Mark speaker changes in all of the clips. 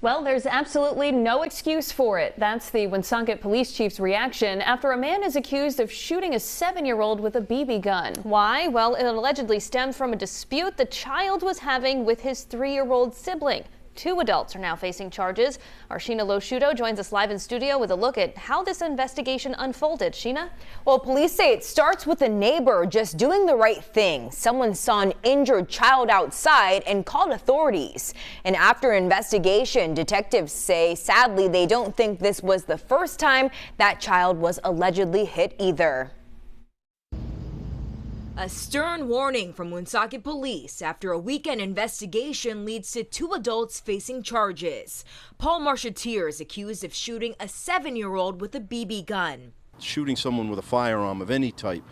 Speaker 1: Well, there's absolutely no excuse for it. That's the Woonsocket police chief's reaction after a man is accused of shooting a 7-year-old with a BB gun. Why? Well, it allegedly stemmed from a dispute the child was having with his 3-year-old sibling. 2 adults are now facing charges. Our Sheena Loshuto joins us live in studio with a look at how this investigation unfolded. Sheena?
Speaker 2: Well, police say it starts with a neighbor just doing the right thing. Someone saw an injured child outside and called authorities. And after an investigation, detectives say, sadly, they don't think this was the first time that child was allegedly hit either.
Speaker 3: A stern warning from Woonsocket police after a weekend investigation leads to 2 adults facing charges. Paul Marcheteer is accused of shooting a 7-year-old with a BB gun.
Speaker 4: Shooting someone with a firearm of any type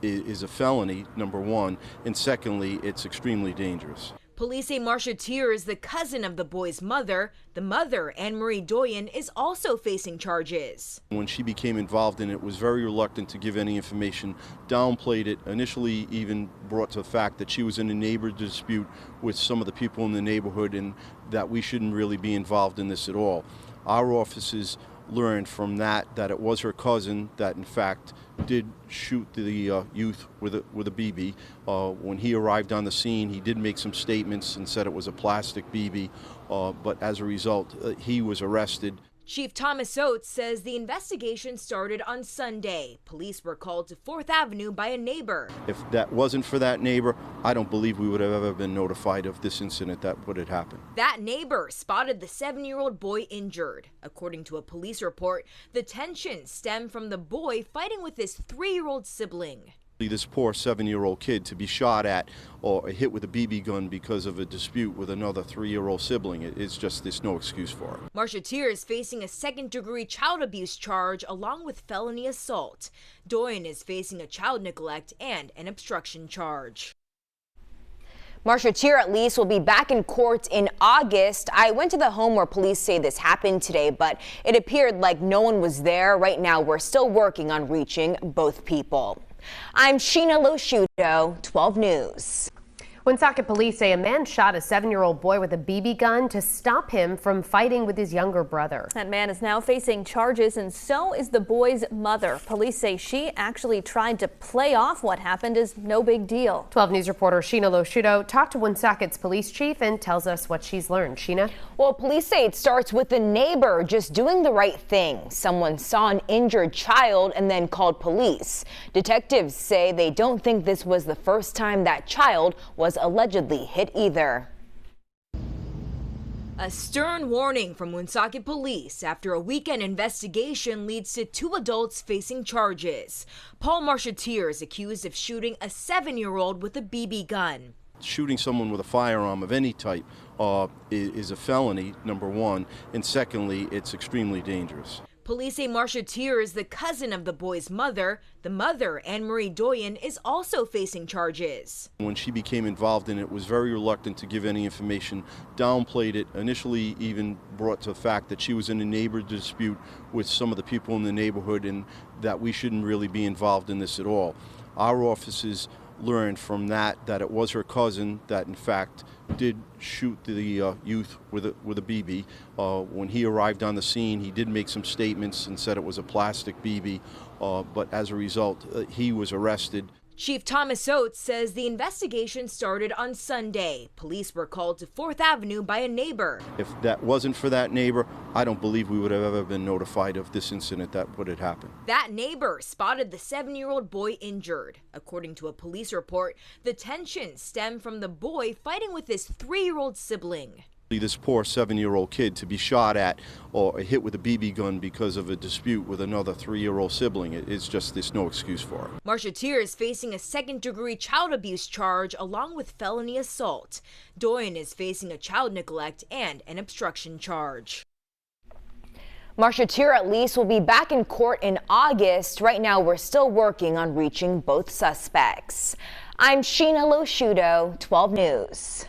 Speaker 4: is a felony, number one, and secondly, it's extremely dangerous.
Speaker 3: Police say Marcheteer is the cousin of the boy's mother. The mother, Anne-Marie Doyen, is also facing charges.
Speaker 4: When she became involved in it, was very reluctant to give any information, downplayed it, initially even brought to the fact that she was in a neighbor dispute with some of the people in the neighborhood and that we shouldn't really be involved in this at all. Our offices learned from that it was her cousin that in fact did shoot the youth with a BB. When he arrived on the scene, he did make some statements and said it was a plastic BB, but as a result, he was arrested.
Speaker 3: Chief Thomas Oates says the investigation started on Sunday. Police were called to 4th Avenue by a neighbor.
Speaker 4: If that wasn't for that neighbor, I don't believe we would have ever been notified of this incident that would have happened.
Speaker 3: That neighbor spotted the 7-year-old boy injured. According to a police report, the tension stemmed from the boy fighting with his 3-year-old sibling.
Speaker 4: This poor 7-year-old kid to be shot at or hit with a BB gun because of a dispute with another 3-year-old sibling, there's no excuse for it.
Speaker 3: Marcheteer is facing a 2nd-degree child abuse charge along with felony assault. Doyen is facing a child neglect and an obstruction charge.
Speaker 2: Marcheteer at least will be back in court in August. I went to the home where police say this happened today, but it appeared like no one was there. Right now, we're still working on reaching both people. I'm Sheena Loshuto, 12 News.
Speaker 5: Woonsocket police say a man shot a 7-year-old boy with a BB gun to stop him from fighting with his younger brother.
Speaker 1: That man is now facing charges, and so is the boy's mother. Police say she actually tried to play off what happened as no big deal.
Speaker 5: 12 News reporter Sheena Loshuto talked to Woonsocket's police chief and tells us what she's learned. Sheena?
Speaker 2: Well, police say it starts with a neighbor just doing the right thing. Someone saw an injured child and then called police. Detectives say they don't think this was the first time that child was allegedly hit either.
Speaker 3: A stern warning from Woonsocket police after a weekend investigation leads to 2 adults facing charges. Paul Marcheteer is accused of shooting a 7-year-old with a BB gun.
Speaker 4: Shooting someone with a firearm of any type is a felony, number one, and secondly, it's extremely dangerous.
Speaker 3: Police say Marcheteer is the cousin of the boy's mother. The mother, Anne-Marie Doyen, is also facing charges.
Speaker 4: When she became involved in it, was very reluctant to give any information, downplayed it, initially even brought to the fact that she was in a neighbor dispute with some of the people in the neighborhood and that we shouldn't really be involved in this at all. Our offices learned from that it was her cousin that in fact did shoot the youth with a BB. When he arrived on the scene, he did make some statements and said it was a plastic BB, but as a result, he was arrested.
Speaker 3: Chief Thomas Oates says the investigation started on Sunday. Police were called to 4th Avenue by a neighbor.
Speaker 4: If that wasn't for that neighbor, I don't believe we would have ever been notified of this incident that would have happened.
Speaker 3: That neighbor spotted the 7-year-old boy injured. According to a police report, the tension stemmed from the boy fighting with his 3-year-old sibling.
Speaker 4: This poor 7-year-old kid to be shot at or hit with a BB gun because of a dispute with another 3-year-old sibling, there's no excuse for it.
Speaker 3: Marcheteer is facing a 2nd-degree child abuse charge along with felony assault. Doyen is facing a child neglect and an obstruction charge.
Speaker 2: Marcheteer at least will be back in court in August. Right now, we're still working on reaching both suspects. I'm Sheena Loshuto, 12 News.